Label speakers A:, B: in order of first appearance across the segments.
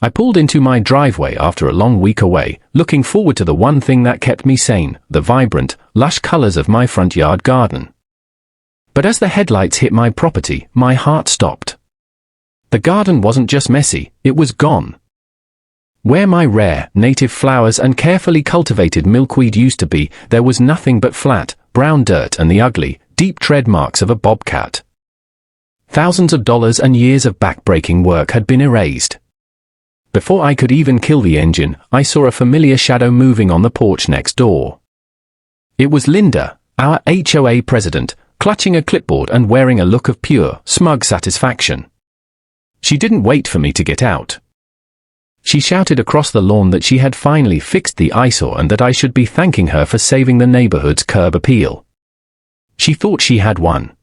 A: I pulled into my driveway after a long week away, looking forward to the one thing that kept me sane, the vibrant, lush colors of my front yard garden. But as the headlights hit my property, my heart stopped. The garden wasn't just messy, it was gone. Where my rare, native flowers and carefully cultivated milkweed used to be, there was nothing but flat, brown dirt and the ugly, deep tread marks of a bobcat. Thousands of dollars and years of back-breaking work had been erased. Before I could even kill the engine, I saw a familiar shadow moving on the porch next door. It was Linda, our HOA president, clutching a clipboard and wearing a look of pure, smug satisfaction. She didn't wait for me to get out. She shouted across the lawn that she had finally fixed the eyesore and that I should be thanking her for saving the neighborhood's curb appeal. She thought she had won.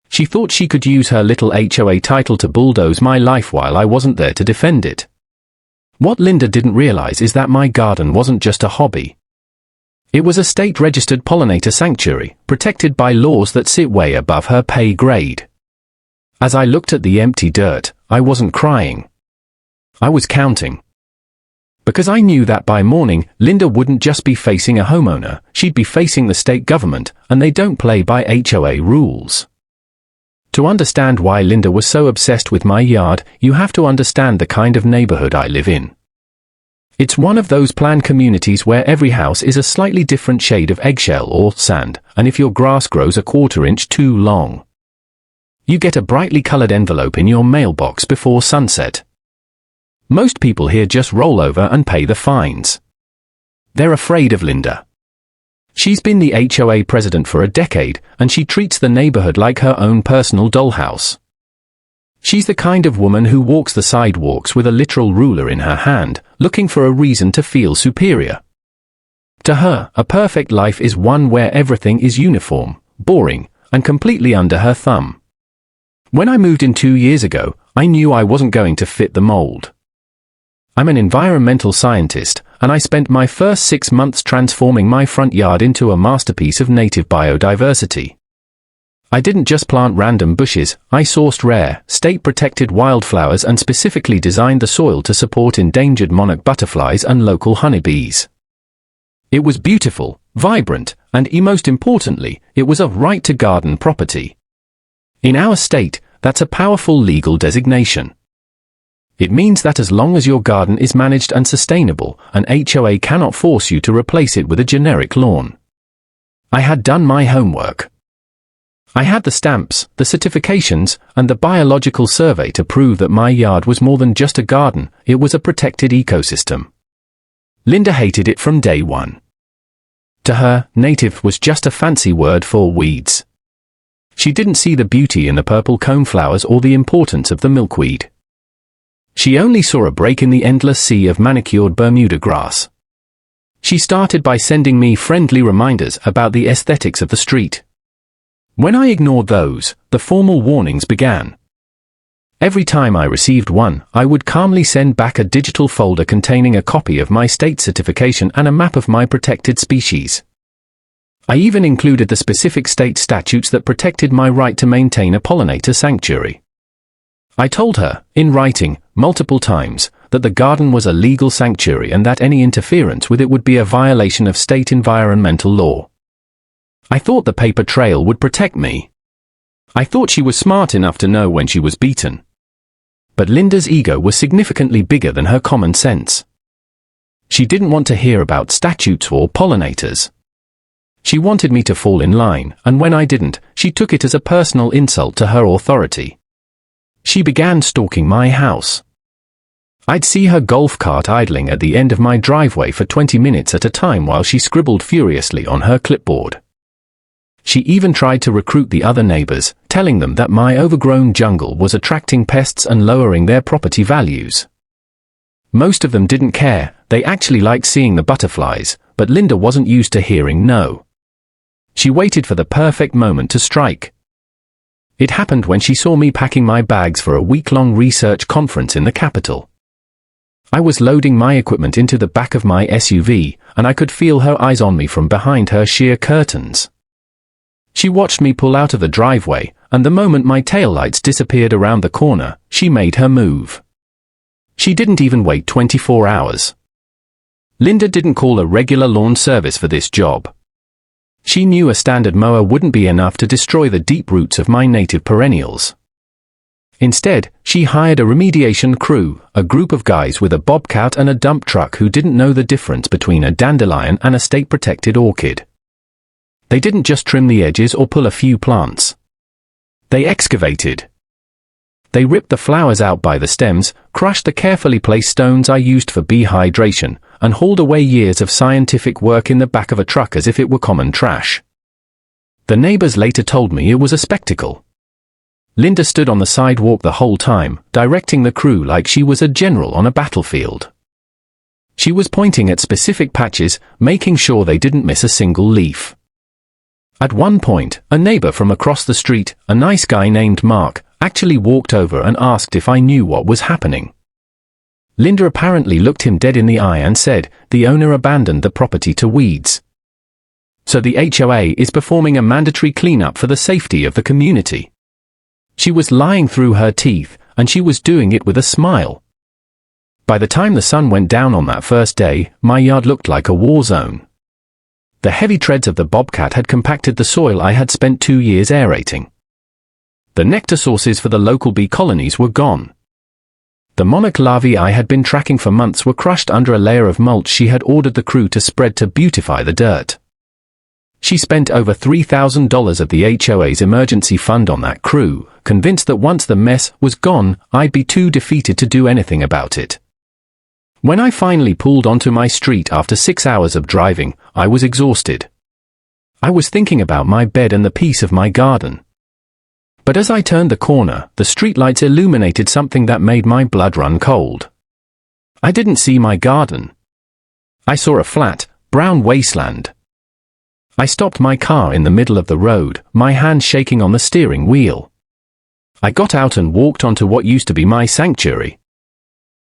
A: She thought she could use her little HOA title to bulldoze my life while I wasn't there to defend it. What Linda didn't realize is that my garden wasn't just a hobby. It was a state-registered pollinator sanctuary, protected by laws that sit way above her pay grade. As I looked at the empty dirt, I wasn't crying. I was counting. Because I knew that by morning, Linda wouldn't just be facing a homeowner, she'd be facing the state government, and they don't play by HOA rules. To understand why Linda was so obsessed with my yard, you have to understand the kind of neighborhood I live in. It's one of those planned communities where every house is a slightly different shade of eggshell or sand, and if your grass grows a quarter-inch too long, you get a brightly colored envelope in your mailbox before sunset. Most people here just roll over and pay the fines. They're afraid of Linda. She's been the HOA president for a decade, and she treats the neighborhood like her own personal dollhouse. She's the kind of woman who walks the sidewalks with a literal ruler in her hand, looking for a reason to feel superior. To her, a perfect life is one where everything is uniform, boring, and completely under her thumb. When I moved in 2 years ago, I knew I wasn't going to fit the mold. I'm an environmental scientist, and I spent my first 6 months transforming my front yard into a masterpiece of native biodiversity. I didn't just plant random bushes, I sourced rare, state-protected wildflowers and specifically designed the soil to support endangered monarch butterflies and local honeybees. It was beautiful, vibrant, and most importantly, it was a right-to-garden property. In our state, that's a powerful legal designation. It means that as long as your garden is managed and sustainable, an HOA cannot force you to replace it with a generic lawn. I had done my homework. I had the stamps, the certifications, and the biological survey to prove that my yard was more than just a garden, it was a protected ecosystem. Linda hated it from day one. To her, native was just a fancy word for weeds. She didn't see the beauty in the purple coneflowers or the importance of the milkweed. She only saw a break in the endless sea of manicured Bermuda grass. She started by sending me friendly reminders about the aesthetics of the street. When I ignored those, the formal warnings began. Every time I received one, I would calmly send back a digital folder containing a copy of my state certification and a map of my protected species. I even included the specific state statutes that protected my right to maintain a pollinator sanctuary. I told her, in writing, multiple times, that the garden was a legal sanctuary and that any interference with it would be a violation of state environmental law. I thought the paper trail would protect me. I thought she was smart enough to know when she was beaten. But Linda's ego was significantly bigger than her common sense. She didn't want to hear about statutes or pollinators. She wanted me to fall in line, and when I didn't, she took it as a personal insult to her authority. She began stalking my house. I'd see her golf cart idling at the end of my driveway for 20 minutes at a time while she scribbled furiously on her clipboard. She even tried to recruit the other neighbors, telling them that my overgrown jungle was attracting pests and lowering their property values. Most of them didn't care, they actually liked seeing the butterflies, but Linda wasn't used to hearing no. She waited for the perfect moment to strike. It happened when she saw me packing my bags for a week-long research conference in the capital. I was loading my equipment into the back of my SUV, and I could feel her eyes on me from behind her sheer curtains. She watched me pull out of the driveway, and the moment my taillights disappeared around the corner, she made her move. She didn't even wait 24 hours. Linda didn't call a regular lawn service for this job. She knew a standard mower wouldn't be enough to destroy the deep roots of my native perennials. Instead, she hired a remediation crew, a group of guys with a bobcat and a dump truck who didn't know the difference between a dandelion and a state-protected orchid. They didn't just trim the edges or pull a few plants. They excavated. They ripped the flowers out by the stems, crushed the carefully placed stones I used for bee hydration, and hauled away years of scientific work in the back of a truck as if it were common trash. The neighbors later told me it was a spectacle. Linda stood on the sidewalk the whole time, directing the crew like she was a general on a battlefield. She was pointing at specific patches, making sure they didn't miss a single leaf. At one point, a neighbor from across the street, a nice guy named Mark, actually walked over and asked if I knew what was happening. Linda apparently looked him dead in the eye and said, "The owner abandoned the property to weeds. So the HOA is performing a mandatory cleanup for the safety of the community." She was lying through her teeth, and she was doing it with a smile. By the time the sun went down on that first day, my yard looked like a war zone. The heavy treads of the bobcat had compacted the soil I had spent 2 years aerating. The nectar sources for the local bee colonies were gone. The monarch larvae I had been tracking for months were crushed under a layer of mulch she had ordered the crew to spread to beautify the dirt. She spent over $3,000 of the HOA's emergency fund on that crew, convinced that once the mess was gone, I'd be too defeated to do anything about it. When I finally pulled onto my street after 6 hours of driving, I was exhausted. I was thinking about my bed and the peace of my garden. But as I turned the corner, the streetlights illuminated something that made my blood run cold. I didn't see my garden. I saw a flat, brown wasteland. I stopped my car in the middle of the road, my hand shaking on the steering wheel. I got out and walked onto what used to be my sanctuary.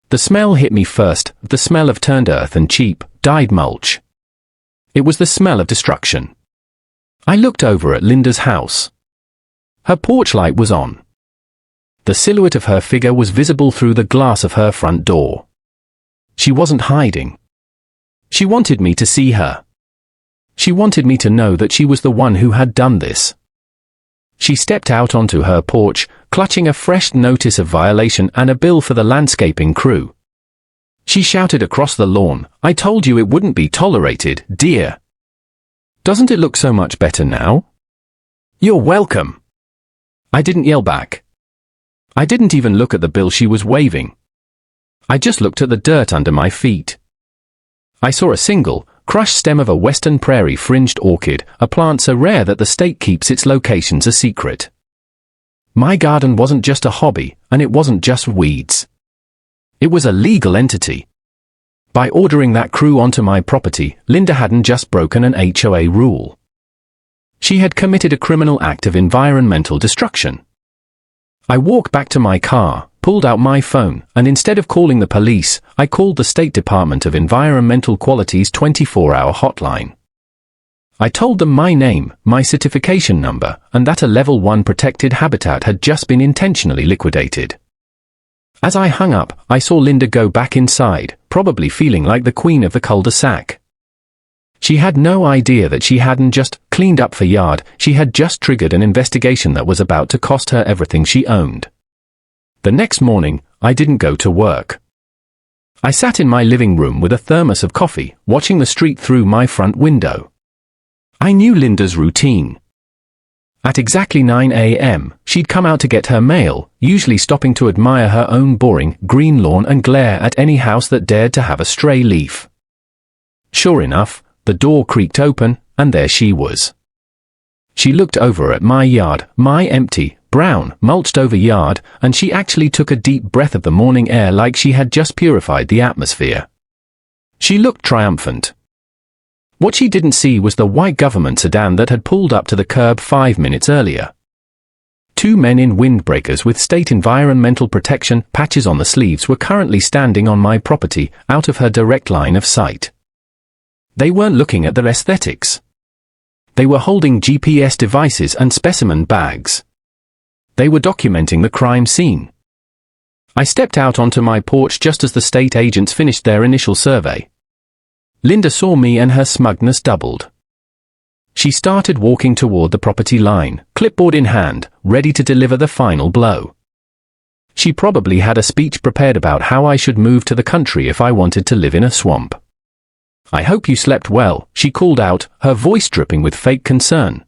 A: The smell hit me first, the smell of turned earth and cheap, dyed mulch. It was the smell of destruction. I looked over at Linda's house. Her porch light was on. The silhouette of her figure was visible through the glass of her front door. She wasn't hiding. She wanted me to see her. She wanted me to know that she was the one who had done this. She stepped out onto her porch, clutching a fresh notice of violation and a bill for the landscaping crew. She shouted across the lawn, "I told you it wouldn't be tolerated, dear. Doesn't it look so much better now?" "You're welcome." I didn't yell back. I didn't even look at the bill she was waving. I just looked at the dirt under my feet. I saw a single, crushed stem of a western prairie fringed orchid, a plant so rare that the state keeps its locations a secret. My garden wasn't just a hobby, and it wasn't just weeds. It was a legal entity. By ordering that crew onto my property, Linda hadn't just broken an HOA rule. She had committed a criminal act of environmental destruction. I walked back to my car, pulled out my phone, and instead of calling the police, I called the State Department of Environmental Quality's 24-hour hotline. I told them my name, my certification number, and that a Level 1 protected habitat had just been intentionally liquidated. As I hung up, I saw Linda go back inside, probably feeling like the queen of the cul-de-sac. She had no idea that she hadn't just cleaned up her yard, she had just triggered an investigation that was about to cost her everything she owned. The next morning, I didn't go to work. I sat in my living room with a thermos of coffee, watching the street through my front window. I knew Linda's routine. At exactly 9 a.m., she'd come out to get her mail, usually stopping to admire her own boring, green lawn and glare at any house that dared to have a stray leaf. Sure enough, the door creaked open, and there she was. She looked over at my yard, my empty, brown, mulched-over yard, and she actually took a deep breath of the morning air like she had just purified the atmosphere. She looked triumphant. What she didn't see was the white government sedan that had pulled up to the curb 5 minutes earlier. 2 men in windbreakers with state environmental protection patches on the sleeves were currently standing on my property, out of her direct line of sight. They weren't looking at their aesthetics. They were holding GPS devices and specimen bags. They were documenting the crime scene. I stepped out onto my porch just as the state agents finished their initial survey. Linda saw me and her smugness doubled. She started walking toward the property line, clipboard in hand, ready to deliver the final blow. She probably had a speech prepared about how I should move to the country if I wanted to live in a swamp. "I hope you slept well," she called out, her voice dripping with fake concern.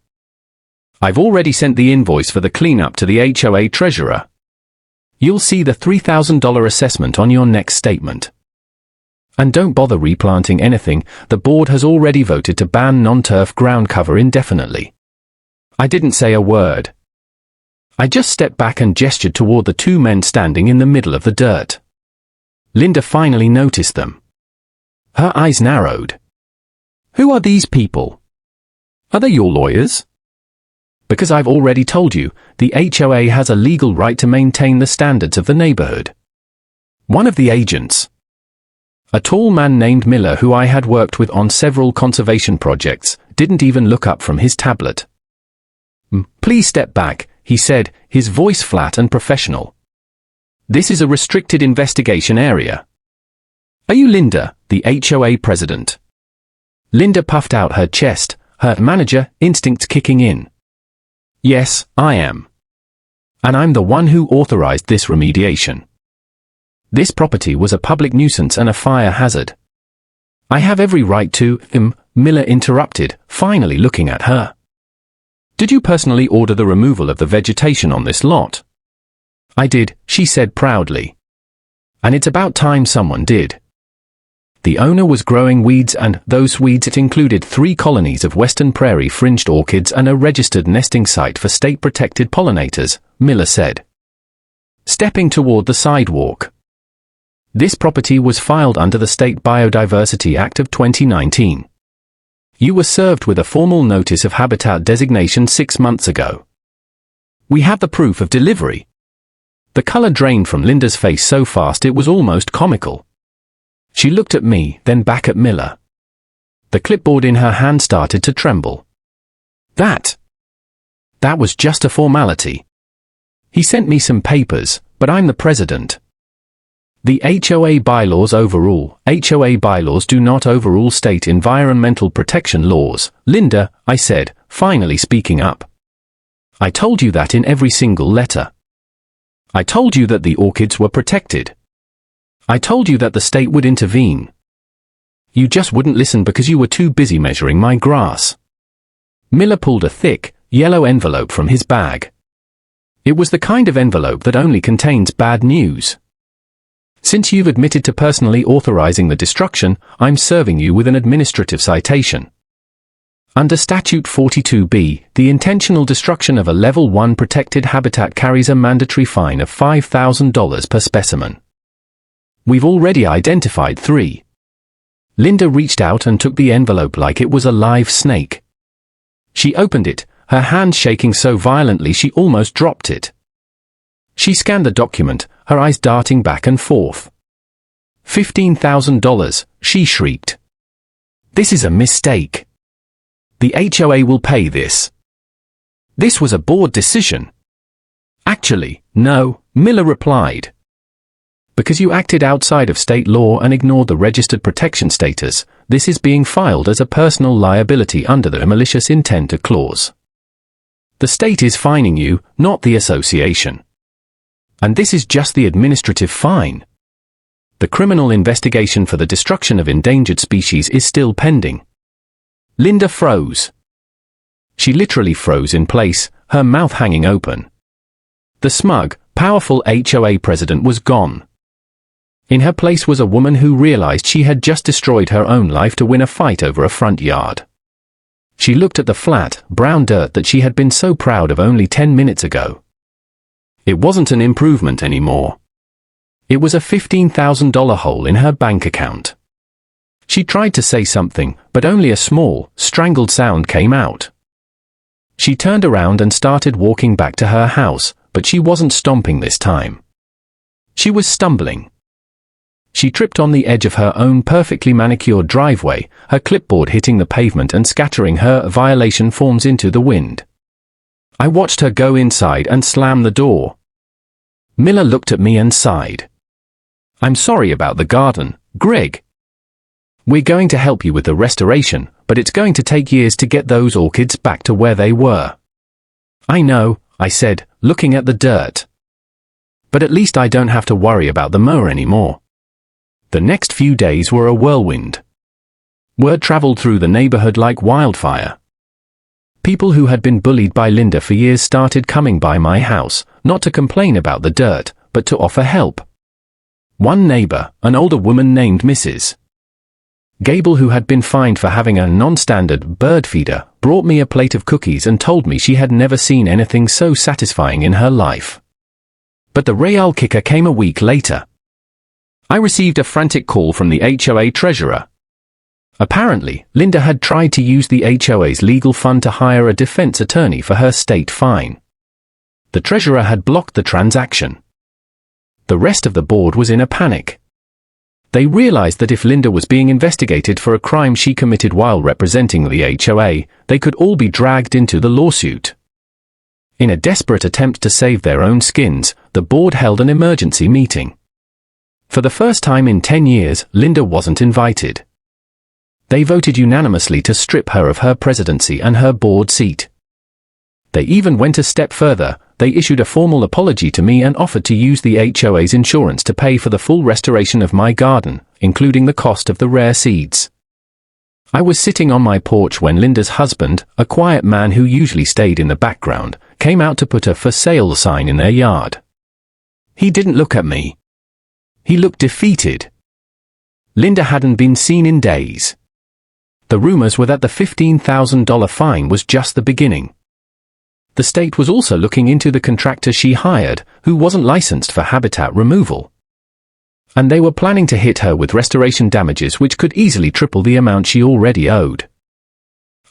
A: "I've already sent the invoice for the cleanup to the HOA treasurer. You'll see the $3,000 assessment on your next statement. And don't bother replanting anything, the board has already voted to ban non-turf ground cover indefinitely." I didn't say a word. I just stepped back and gestured toward the two men standing in the middle of the dirt. Linda finally noticed them. Her eyes narrowed. "Who are these people? Are they your lawyers?" "Because I've already told you, the HOA has a legal right to maintain the standards of the neighborhood." One of the agents, a tall man named Miller who I had worked with on several conservation projects, didn't even look up from his tablet. "Please step back," he said, his voice flat and professional. "This is a restricted investigation area." "Are you Linda, the HOA president?" Linda puffed out her chest, her manager instincts kicking in. "Yes, I am. And I'm the one who authorized this remediation. This property was a public nuisance and a fire hazard." "I have every right to," Miller interrupted, finally looking at her. "Did you personally order the removal of the vegetation on this lot?" "I did," she said proudly. "And it's about time someone did." The owner was growing weeds, and those weeds it included 3 colonies of western prairie fringed orchids and a registered nesting site for state-protected pollinators, Miller said, stepping toward the sidewalk. "This property was filed under the State Biodiversity Act of 2019. You were served with a formal notice of habitat designation 6 months ago. We have the proof of delivery." The color drained from Linda's face so fast it was almost comical. She looked at me, then back at Miller. The clipboard in her hand started to tremble. That was just a formality. He sent me some papers, but I'm the president. The HOA bylaws overrule. HOA bylaws do not overrule state environmental protection laws, Linda, I said, finally speaking up. I told you that in every single letter. I told you that the orchids were protected. I told you that the state would intervene. You just wouldn't listen because you were too busy measuring my grass. Miller pulled a thick, yellow envelope from his bag. It was the kind of envelope that only contains bad news. "Since you've admitted to personally authorizing the destruction, I'm serving you with an administrative citation. Under Statute 42B, the intentional destruction of a Level 1 protected habitat carries a mandatory fine of $5,000 per specimen. We've already identified 3. Linda reached out and took the envelope like it was a live snake. She opened it, her hand shaking so violently she almost dropped it. She scanned the document, her eyes darting back and forth. $15,000, she shrieked. "This is a mistake. The HOA will pay this. This was a board decision." "Actually, no," Miller replied. "Because you acted outside of state law and ignored the registered protection status, this is being filed as a personal liability under the malicious intent clause. The state is fining you, not the association. And this is just the administrative fine. The criminal investigation for the destruction of endangered species is still pending." Linda froze. She literally froze in place, her mouth hanging open. The smug, powerful HOA president was gone. In her place was a woman who realized she had just destroyed her own life to win a fight over a front yard. She looked at the flat, brown dirt that she had been so proud of only 10 minutes ago. It wasn't an improvement anymore. It was a $15,000 hole in her bank account. She tried to say something, but only a small, strangled sound came out. She turned around and started walking back to her house, but she wasn't stomping this time. She was stumbling. She tripped on the edge of her own perfectly manicured driveway, her clipboard hitting the pavement and scattering her violation forms into the wind. I watched her go inside and slam the door. Miller looked at me and sighed. "I'm sorry about the garden, Greg. We're going to help you with the restoration, but it's going to take years to get those orchids back to where they were." "I know," I said, looking at the dirt. "But at least I don't have to worry about the mower anymore." The next few days were a whirlwind. Word traveled through the neighborhood like wildfire. People who had been bullied by Linda for years started coming by my house, not to complain about the dirt, but to offer help. One neighbor, an older woman named Mrs. Gable, who had been fined for having a non-standard bird feeder, brought me a plate of cookies and told me she had never seen anything so satisfying in her life. But the real kicker came a week later. I received a frantic call from the HOA treasurer. Apparently, Linda had tried to use the HOA's legal fund to hire a defense attorney for her state fine. The treasurer had blocked the transaction. The rest of the board was in a panic. They realized that if Linda was being investigated for a crime she committed while representing the HOA, they could all be dragged into the lawsuit. In a desperate attempt to save their own skins, the board held an emergency meeting. For the first time in 10 years, Linda wasn't invited. They voted unanimously to strip her of her presidency and her board seat. They even went a step further. They issued a formal apology to me and offered to use the HOA's insurance to pay for the full restoration of my garden, including the cost of the rare seeds. I was sitting on my porch when Linda's husband, a quiet man who usually stayed in the background, came out to put a "for sale" sign in their yard. He didn't look at me. He looked defeated. Linda hadn't been seen in days. The rumors were that the $15,000 fine was just the beginning. The state was also looking into the contractor she hired, who wasn't licensed for habitat removal. And they were planning to hit her with restoration damages which could easily triple the amount she already owed.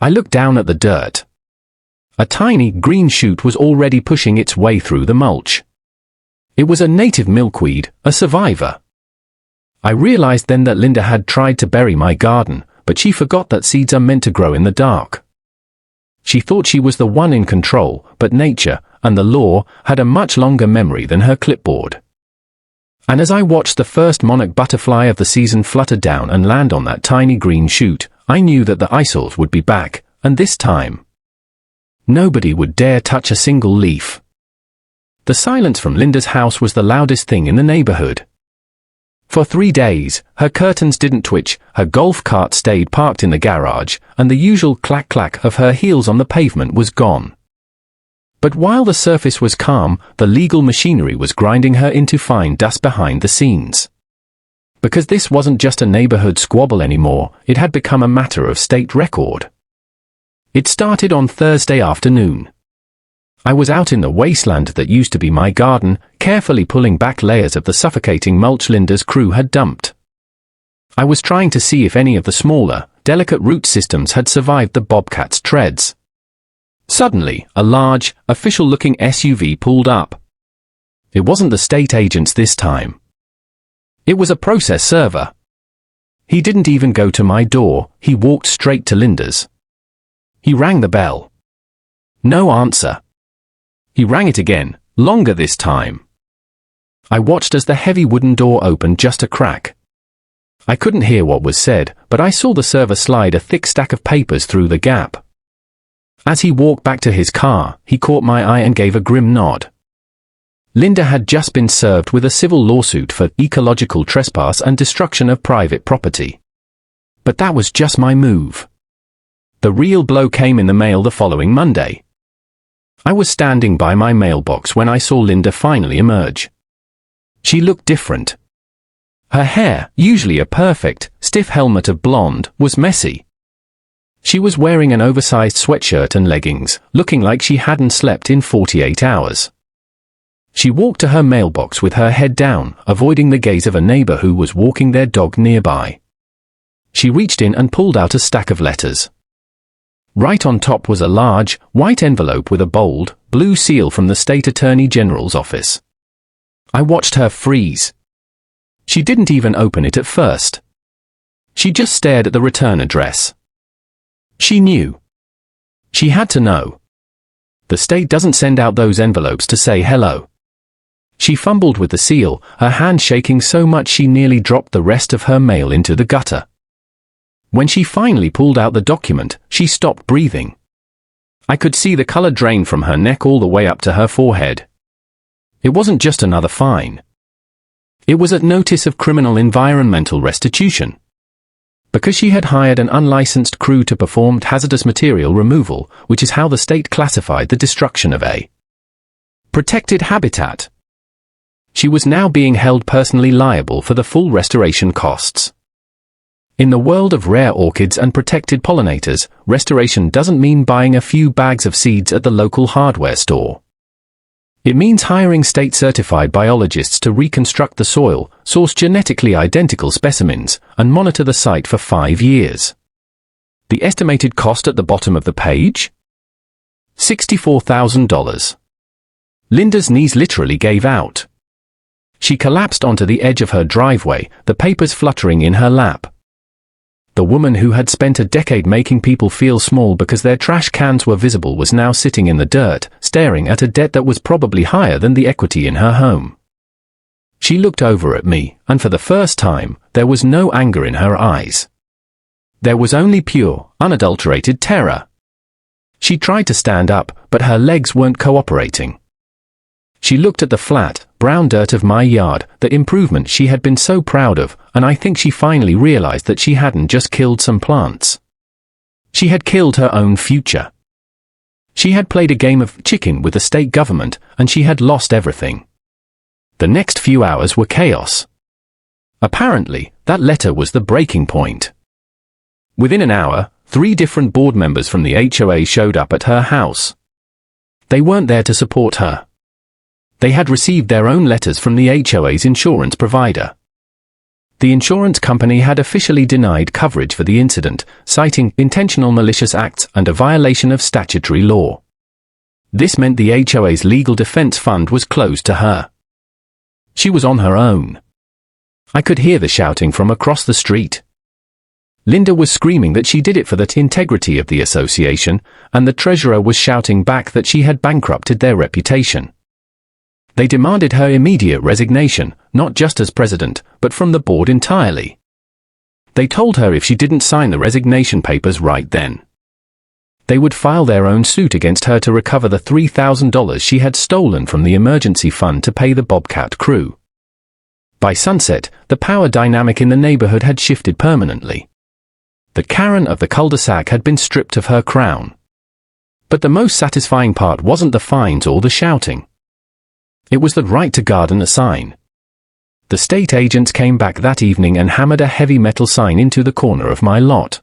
A: I looked down at the dirt. A tiny green shoot was already pushing its way through the mulch. It was a native milkweed, a survivor. I realized then that Linda had tried to bury my garden, but she forgot that seeds are meant to grow in the dark. She thought she was the one in control, but nature, and the law, had a much longer memory than her clipboard. And as I watched the first monarch butterfly of the season flutter down and land on that tiny green shoot, I knew that the eyesores would be back, and this time, nobody would dare touch a single leaf. The silence from Linda's house was the loudest thing in the neighborhood. For 3 days, her curtains didn't twitch, her golf cart stayed parked in the garage, and the usual clack-clack of her heels on the pavement was gone. But while the surface was calm, the legal machinery was grinding her into fine dust behind the scenes. Because this wasn't just a neighborhood squabble anymore, it had become a matter of state record. It started on Thursday afternoon. I was out in the wasteland that used to be my garden, carefully pulling back layers of the suffocating mulch Linda's crew had dumped. I was trying to see if any of the smaller, delicate root systems had survived the bobcat's treads. Suddenly, a large, official-looking SUV pulled up. It wasn't the state agents this time. It was a process server. He didn't even go to my door, he walked straight to Linda's. He rang the bell. No answer. He rang it again, longer this time. I watched as the heavy wooden door opened just a crack. I couldn't hear what was said, but I saw the server slide a thick stack of papers through the gap. As he walked back to his car, he caught my eye and gave a grim nod. Linda had just been served with a civil lawsuit for ecological trespass and destruction of private property. But that was just my move. The real blow came in the mail the following Monday. I was standing by my mailbox when I saw Linda finally emerge. She looked different. Her hair, usually a perfect, stiff helmet of blonde, was messy. She was wearing an oversized sweatshirt and leggings, looking like she hadn't slept in 48 hours. She walked to her mailbox with her head down, avoiding the gaze of a neighbor who was walking their dog nearby. She reached in and pulled out a stack of letters. Right on top was a large, white envelope with a bold, blue seal from the State Attorney General's office. I watched her freeze. She didn't even open it at first. She just stared at the return address. She knew. She had to know. The state doesn't send out those envelopes to say hello. She fumbled with the seal, her hand shaking so much she nearly dropped the rest of her mail into the gutter. When she finally pulled out the document, she stopped breathing. I could see the color drain from her neck all the way up to her forehead. It wasn't just another fine. It was a notice of criminal environmental restitution. Because she had hired an unlicensed crew to perform hazardous material removal, which is how the state classified the destruction of a protected habitat. She was now being held personally liable for the full restoration costs. In the world of rare orchids and protected pollinators, restoration doesn't mean buying a few bags of seeds at the local hardware store. It means hiring state-certified biologists to reconstruct the soil, source genetically identical specimens, and monitor the site for 5 years. The estimated cost at the bottom of the page? $64,000. Linda's knees literally gave out. She collapsed onto the edge of her driveway, the papers fluttering in her lap. The woman who had spent a decade making people feel small because their trash cans were visible was now sitting in the dirt, staring at a debt that was probably higher than the equity in her home. She looked over at me, and for the first time, there was no anger in her eyes. There was only pure, unadulterated terror. She tried to stand up, but her legs weren't cooperating. She looked at the flat, brown dirt of my yard, the improvement she had been so proud of, and I think she finally realized that she hadn't just killed some plants. She had killed her own future. She had played a game of chicken with the state government, and she had lost everything. The next few hours were chaos. Apparently, that letter was the breaking point. Within an hour, 3 different board members from the HOA showed up at her house. They weren't there to support her. They had received their own letters from the HOA's insurance provider. The insurance company had officially denied coverage for the incident, citing intentional malicious acts and a violation of statutory law. This meant the HOA's legal defense fund was closed to her. She was on her own. I could hear the shouting from across the street. Linda was screaming that she did it for the integrity of the association, and the treasurer was shouting back that she had bankrupted their reputation. They demanded her immediate resignation, not just as president, but from the board entirely. They told her if she didn't sign the resignation papers right then, they would file their own suit against her to recover the $3,000 she had stolen from the emergency fund to pay the Bobcat crew. By sunset, the power dynamic in the neighborhood had shifted permanently. The Karen of the cul-de-sac had been stripped of her crown. But the most satisfying part wasn't the fines or the shouting. It was the right to garden a sign. The state agents came back that evening and hammered a heavy metal sign into the corner of my lot.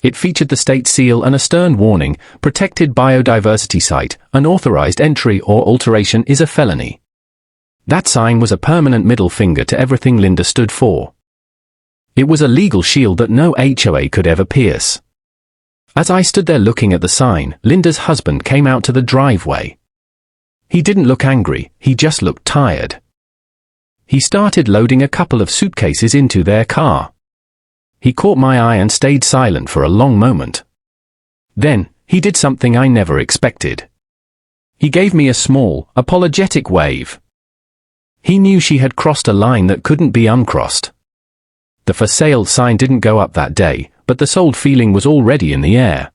A: It featured the state seal and a stern warning: protected biodiversity site, unauthorized entry or alteration is a felony. That sign was a permanent middle finger to everything Linda stood for. It was a legal shield that no HOA could ever pierce. As I stood there looking at the sign, Linda's husband came out to the driveway. He didn't look angry, he just looked tired. He started loading a couple of suitcases into their car. He caught my eye and stayed silent for a long moment. Then, he did something I never expected. He gave me a small, apologetic wave. He knew she had crossed a line that couldn't be uncrossed. The for sale sign didn't go up that day, but the sold feeling was already in the air.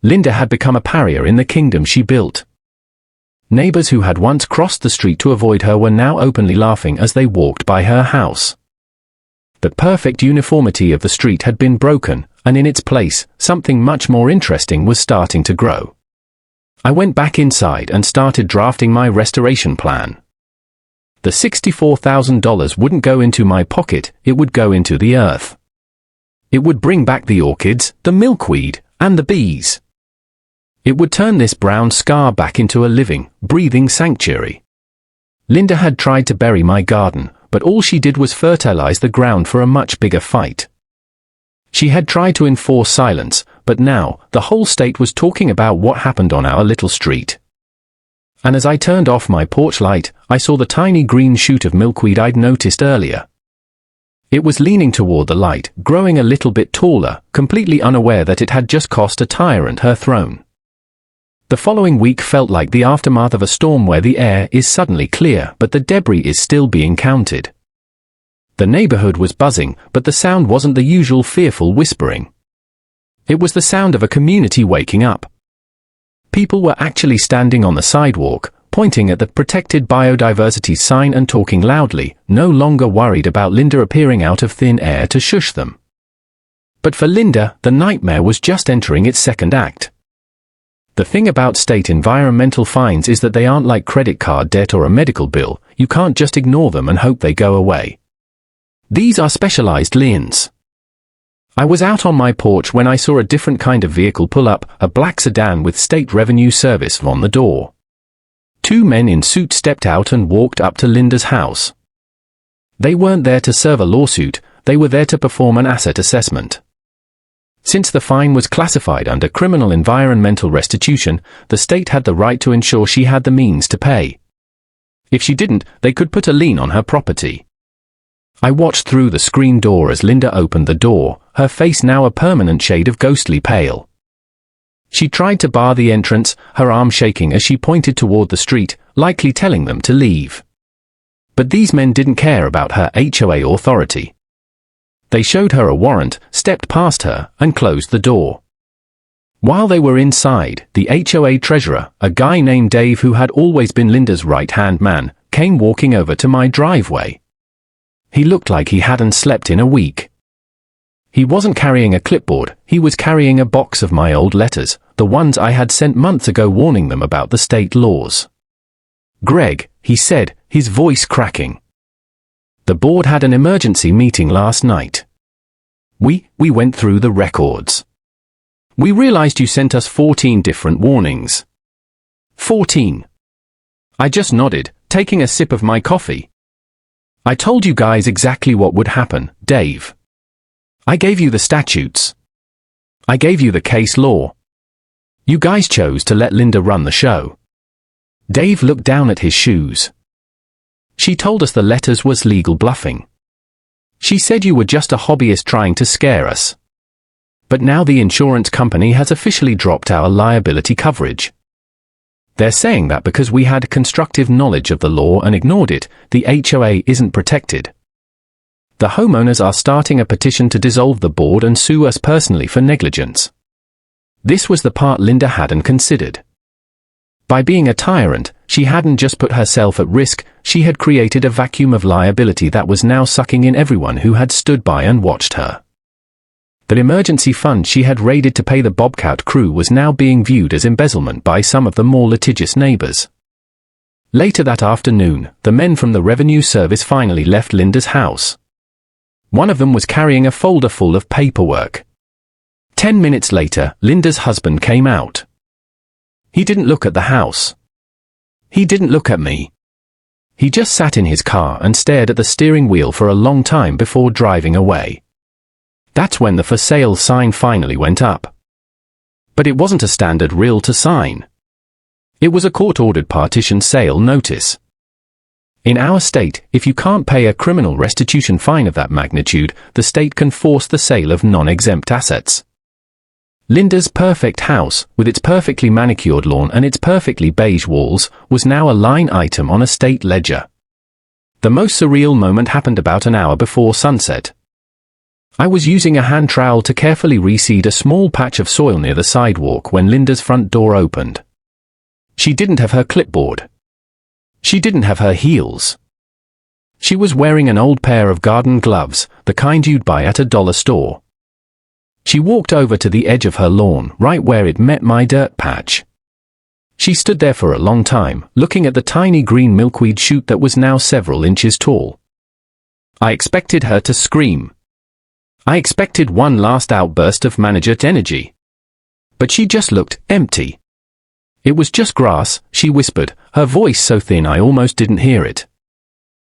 A: Linda had become a pariah in the kingdom she built. Neighbors who had once crossed the street to avoid her were now openly laughing as they walked by her house. The perfect uniformity of the street had been broken, and in its place, something much more interesting was starting to grow. I went back inside and started drafting my restoration plan. The $64,000 wouldn't go into my pocket, it would go into the earth. It would bring back the orchids, the milkweed, and the bees. It would turn this brown scar back into a living, breathing sanctuary. Linda had tried to bury my garden, but all she did was fertilize the ground for a much bigger fight. She had tried to enforce silence, but now, the whole state was talking about what happened on our little street. And as I turned off my porch light, I saw the tiny green shoot of milkweed I'd noticed earlier. It was leaning toward the light, growing a little bit taller, completely unaware that it had just cost a tyrant her throne. The following week felt like the aftermath of a storm where the air is suddenly clear but the debris is still being counted. The neighborhood was buzzing, but the sound wasn't the usual fearful whispering. It was the sound of a community waking up. People were actually standing on the sidewalk, pointing at the protected biodiversity sign and talking loudly, no longer worried about Linda appearing out of thin air to shush them. But for Linda, the nightmare was just entering its second act. The thing about state environmental fines is that they aren't like credit card debt or a medical bill. You can't just ignore them and hope they go away. These are specialized liens. I was out on my porch when I saw a different kind of vehicle pull up, a black sedan with State Revenue Service on the door. Two men in suits stepped out and walked up to Linda's house. They weren't there to serve a lawsuit, they were there to perform an asset assessment. Since the fine was classified under criminal environmental restitution, the state had the right to ensure she had the means to pay. If she didn't, they could put a lien on her property. I watched through the screen door as Linda opened the door, her face now a permanent shade of ghostly pale. She tried to bar the entrance, her arm shaking as she pointed toward the street, likely telling them to leave. But these men didn't care about her HOA authority. They showed her a warrant, stepped past her, and closed the door. While they were inside, the HOA treasurer, a guy named Dave who had always been Linda's right-hand man, came walking over to my driveway. He looked like he hadn't slept in a week. He wasn't carrying a clipboard, he was carrying a box of my old letters, the ones I had sent months ago warning them about the state laws. "Greg," he said, his voice cracking. "The board had an emergency meeting last night. We went through the records. We realized you sent us 14 different warnings." 14. I just nodded, taking a sip of my coffee. "I told you guys exactly what would happen, Dave. I gave you the statutes. I gave you the case law. You guys chose to let Linda run the show." Dave looked down at his shoes. "She told us the letters was legal bluffing. She said you were just a hobbyist trying to scare us. But now the insurance company has officially dropped our liability coverage. They're saying that because we had constructive knowledge of the law and ignored it, the HOA isn't protected. The homeowners are starting a petition to dissolve the board and sue us personally for negligence." This was the part Linda hadn't considered. By being a tyrant, she hadn't just put herself at risk, she had created a vacuum of liability that was now sucking in everyone who had stood by and watched her. The emergency fund she had raided to pay the Bobcat crew was now being viewed as embezzlement by some of the more litigious neighbors. Later that afternoon, the men from the Revenue Service finally left Linda's house. One of them was carrying a folder full of paperwork. 10 minutes later, Linda's husband came out. He didn't look at the house. He didn't look at me. He just sat in his car and stared at the steering wheel for a long time before driving away. That's when the for sale sign finally went up. But it wasn't a standard realtor sign. It was a court-ordered partition sale notice. In our state, if you can't pay a criminal restitution fine of that magnitude, the state can force the sale of non-exempt assets. Linda's perfect house, with its perfectly manicured lawn and its perfectly beige walls, was now a line item on a state ledger. The most surreal moment happened about an hour before sunset. I was using a hand trowel to carefully reseed a small patch of soil near the sidewalk when Linda's front door opened. She didn't have her clipboard. She didn't have her heels. She was wearing an old pair of garden gloves, the kind you'd buy at a dollar store. She walked over to the edge of her lawn, right where it met my dirt patch. She stood there for a long time, looking at the tiny green milkweed shoot that was now several inches tall. I expected her to scream. I expected one last outburst of manager energy. But she just looked empty. "It was just grass," she whispered, her voice so thin I almost didn't hear it.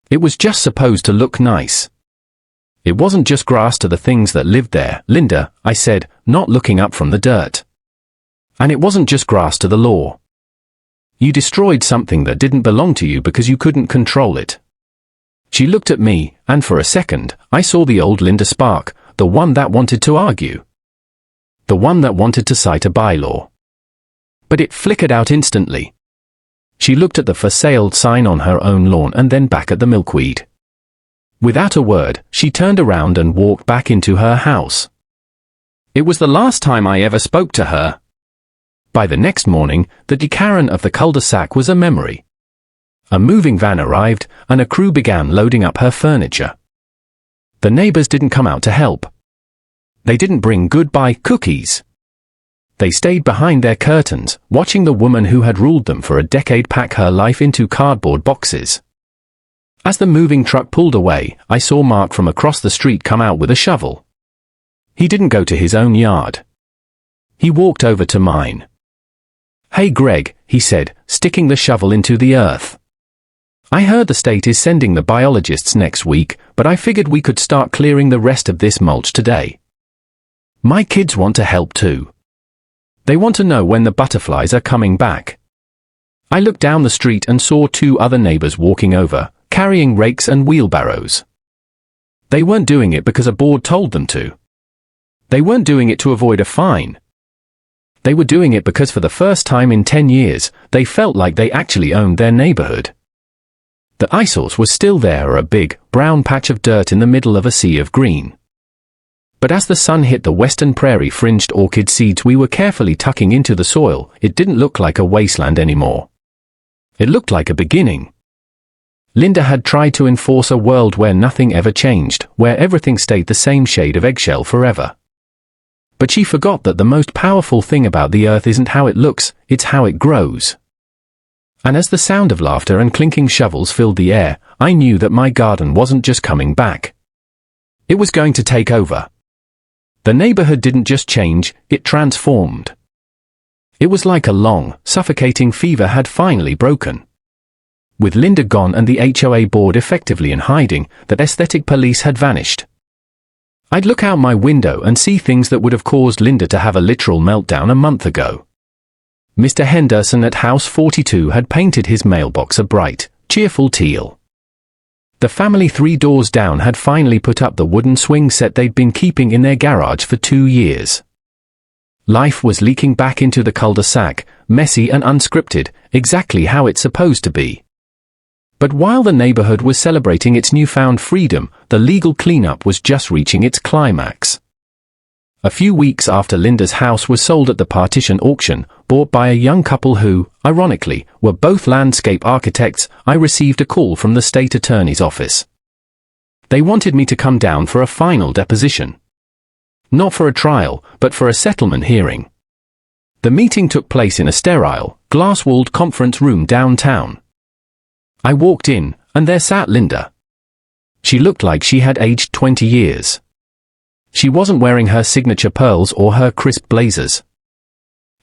A: "It was just supposed to look nice." "It wasn't just grass to the things that lived there, Linda," I said, not looking up from the dirt. "And it wasn't just grass to the law. You destroyed something that didn't belong to you because you couldn't control it." She looked at me, and for a second, I saw the old Linda spark, the one that wanted to argue. The one that wanted to cite a bylaw. but it flickered out instantly. She looked at the for sale sign on her own lawn and then back at the milkweed. Without a word, she turned around and walked back into her house. It was the last time I ever spoke to her. By the next morning, the Karen of the cul-de-sac was a memory. A moving van arrived, and a crew began loading up her furniture. The neighbors didn't come out to help. They didn't bring goodbye cookies. They stayed behind their curtains, watching the woman who had ruled them for a decade pack her life into cardboard boxes. As the moving truck pulled away, I saw Mark from across the street come out with a shovel. He didn't go to his own yard. He walked over to mine. "Hey Greg," he said, sticking the shovel into the earth. "I heard the state is sending the biologists next week, but I figured we could start clearing the rest of this mulch today. My kids want to help too. They want to know when the butterflies are coming back." I looked down the street and saw 2 other neighbors walking over, carrying rakes and wheelbarrows. They weren't doing it because a board told them to. They weren't doing it to avoid a fine. They were doing it because for the first time in 10 years, they felt like they actually owned their neighborhood. The eyesores was still there, a big, brown patch of dirt in the middle of a sea of green. But as the sun hit the western prairie-fringed orchid seeds we were carefully tucking into the soil, it didn't look like a wasteland anymore. It looked like a beginning. Linda had tried to enforce a world where nothing ever changed, where everything stayed the same shade of eggshell forever. But she forgot that the most powerful thing about the earth isn't how it looks, it's how it grows. And as the sound of laughter and clinking shovels filled the air, I knew that my garden wasn't just coming back. It was going to take over. The neighborhood didn't just change, it transformed. It was like a long, suffocating fever had finally broken. With Linda gone and the HOA board effectively in hiding, the aesthetic police had vanished. I'd look out my window and see things that would have caused Linda to have a literal meltdown a month ago. Mr. Henderson at House 42 had painted his mailbox a bright, cheerful teal. The family 3 doors down had finally put up the wooden swing set they'd been keeping in their garage for 2 years. Life was leaking back into the cul-de-sac, messy and unscripted, exactly how it's supposed to be. But while the neighborhood was celebrating its newfound freedom, the legal cleanup was just reaching its climax. A few weeks after Linda's house was sold at the partition auction, bought by a young couple who, ironically, were both landscape architects, I received a call from the state attorney's office. They wanted me to come down for a final deposition. Not for a trial, but for a settlement hearing. The meeting took place in a sterile, glass-walled conference room downtown. I walked in, and there sat Linda. She looked like she had aged 20 years. She wasn't wearing her signature pearls or her crisp blazers.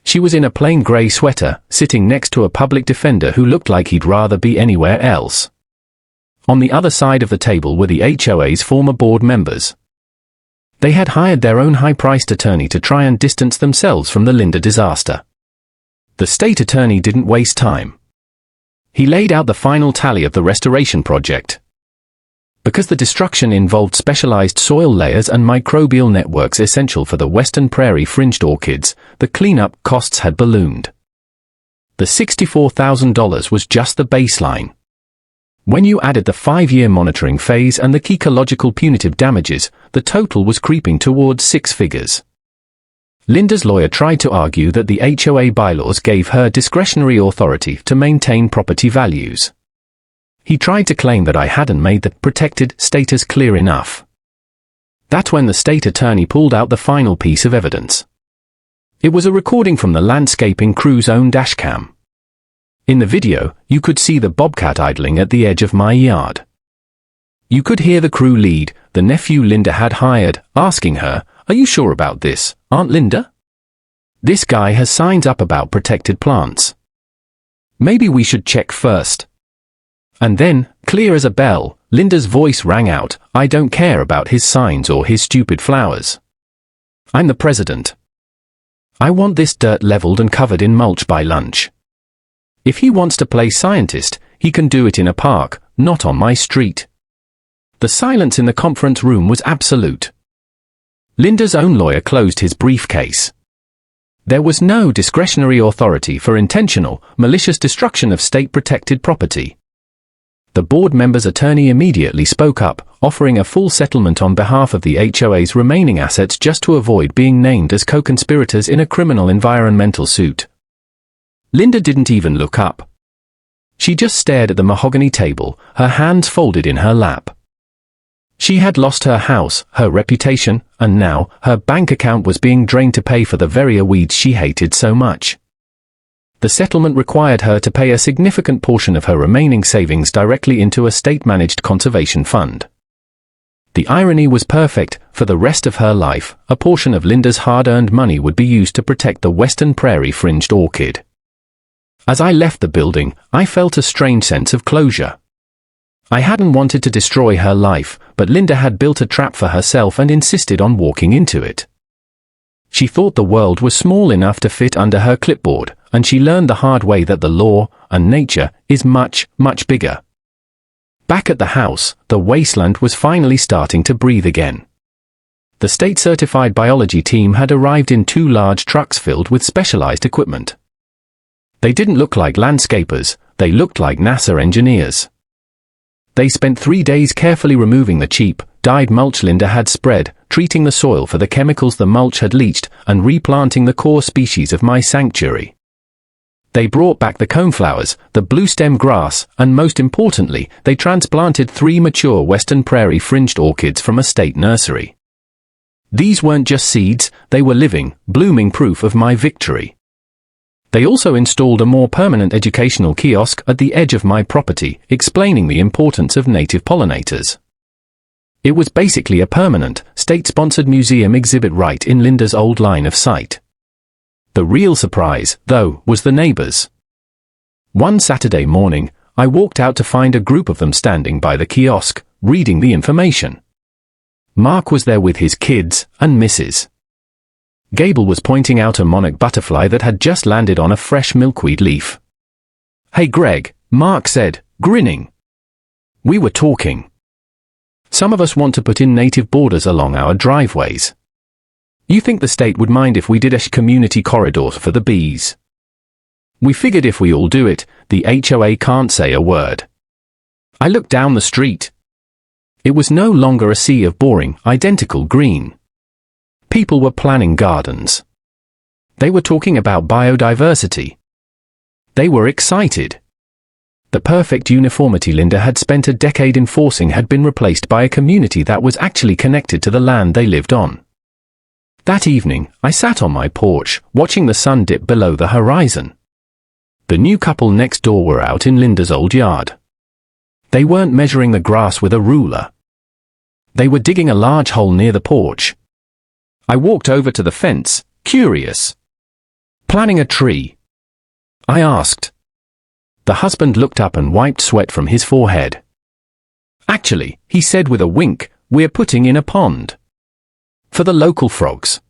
A: She was in a plain grey sweater, sitting next to a public defender who looked like he'd rather be anywhere else. On the other side of the table were the HOA's former board members. They had hired their own high-priced attorney to try and distance themselves from the Linda disaster. The state attorney didn't waste time. He laid out the final tally of the restoration project. Because the destruction involved specialized soil layers and microbial networks essential for the western prairie-fringed orchids, the cleanup costs had ballooned. The $64,000 was just the baseline. When you added the 5-year monitoring phase and the ecological punitive damages, the total was creeping towards 6 figures. Linda's lawyer tried to argue that the HOA bylaws gave her discretionary authority to maintain property values. He tried to claim that I hadn't made the protected status clear enough. That's when the state attorney pulled out the final piece of evidence. It was a recording from the landscaping crew's own dashcam. In the video, you could see the bobcat idling at the edge of my yard. You could hear the crew lead, the nephew Linda had hired, asking her, "Are you sure about this, Aunt Linda? This guy has signs up about protected plants. Maybe we should check first." And then, clear as a bell, Linda's voice rang out, "I don't care about his signs or his stupid flowers. I'm the president. I want this dirt leveled and covered in mulch by lunch. If he wants to play scientist, he can do it in a park, not on my street." The silence in the conference room was absolute. Linda's own lawyer closed his briefcase. There was no discretionary authority for intentional, malicious destruction of state-protected property. The board member's attorney immediately spoke up, offering a full settlement on behalf of the HOA's remaining assets just to avoid being named as co-conspirators in a criminal environmental suit. Linda didn't even look up. She just stared at the mahogany table, her hands folded in her lap. She had lost her house, her reputation, and now, her bank account was being drained to pay for the very weeds she hated so much. The settlement required her to pay a significant portion of her remaining savings directly into a state-managed conservation fund. The irony was perfect. For the rest of her life, a portion of Linda's hard-earned money would be used to protect the Western Prairie fringed orchid. As I left the building, I felt a strange sense of closure. I hadn't wanted to destroy her life, but Linda had built a trap for herself and insisted on walking into it. She thought the world was small enough to fit under her clipboard, and she learned the hard way that the law, and nature, is much, much bigger. Back at the house, the wasteland was finally starting to breathe again. The state-certified biology team had arrived in 2 large trucks filled with specialized equipment. They didn't look like landscapers, they looked like NASA engineers. They spent 3 days carefully removing the cheap, dyed mulch Linda had spread, treating the soil for the chemicals the mulch had leached, and replanting the core species of my sanctuary. They brought back the coneflowers, the bluestem grass, and most importantly, they transplanted 3 mature Western Prairie fringed orchids from a state nursery. These weren't just seeds, they were living, blooming proof of my victory. They also installed a more permanent educational kiosk at the edge of my property, explaining the importance of native pollinators. It was basically a permanent, state-sponsored museum exhibit right in Linda's old line of sight. The real surprise, though, was the neighbors. One Saturday morning, I walked out to find a group of them standing by the kiosk, reading the information. Mark was there with his kids, and Mrs. Gable was pointing out a monarch butterfly that had just landed on a fresh milkweed leaf. "Hey Greg," Mark said, grinning. We were talking. "Some of us want to put in native borders along our driveways. You think the state would mind if we did a community corridor for the bees? We figured if we all do it, the HOA can't say a word." I looked down the street. It was no longer a sea of boring, identical green. People were planning gardens. They were talking about biodiversity. They were excited. The perfect uniformity Linda had spent a decade enforcing had been replaced by a community that was actually connected to the land they lived on. That evening, I sat on my porch, watching the sun dip below the horizon. The new couple next door were out in Linda's old yard. They weren't measuring the grass with a ruler. They were digging a large hole near the porch. I walked over to the fence, curious. "Planting a tree?" I asked. The husband looked up and wiped sweat from his forehead. "Actually," he said with a wink, "we're putting in a pond. For the local frogs.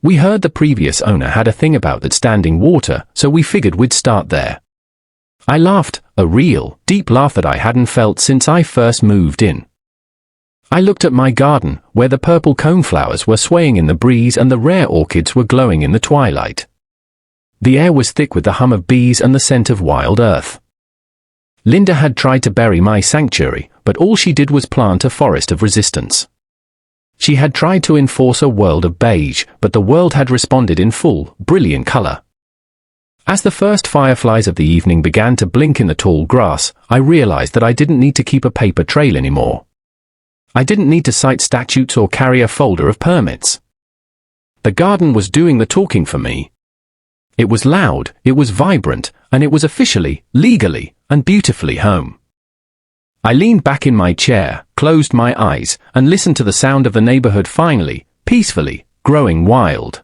A: We heard the previous owner had a thing about that standing water, so we figured we'd start there." I laughed, a real, deep laugh that I hadn't felt since I first moved in. I looked at my garden, where the purple coneflowers were swaying in the breeze and the rare orchids were glowing in the twilight. The air was thick with the hum of bees and the scent of wild earth. Linda had tried to bury my sanctuary, but all she did was plant a forest of resistance. She had tried to enforce a world of beige, but the world had responded in full, brilliant color. As the first fireflies of the evening began to blink in the tall grass, I realized that I didn't need to keep a paper trail anymore. I didn't need to cite statutes or carry a folder of permits. The garden was doing the talking for me. It was loud, it was vibrant, and it was officially, legally, and beautifully home. I leaned back in my chair, closed my eyes, and listened to the sound of the neighborhood finally, peacefully, growing wild.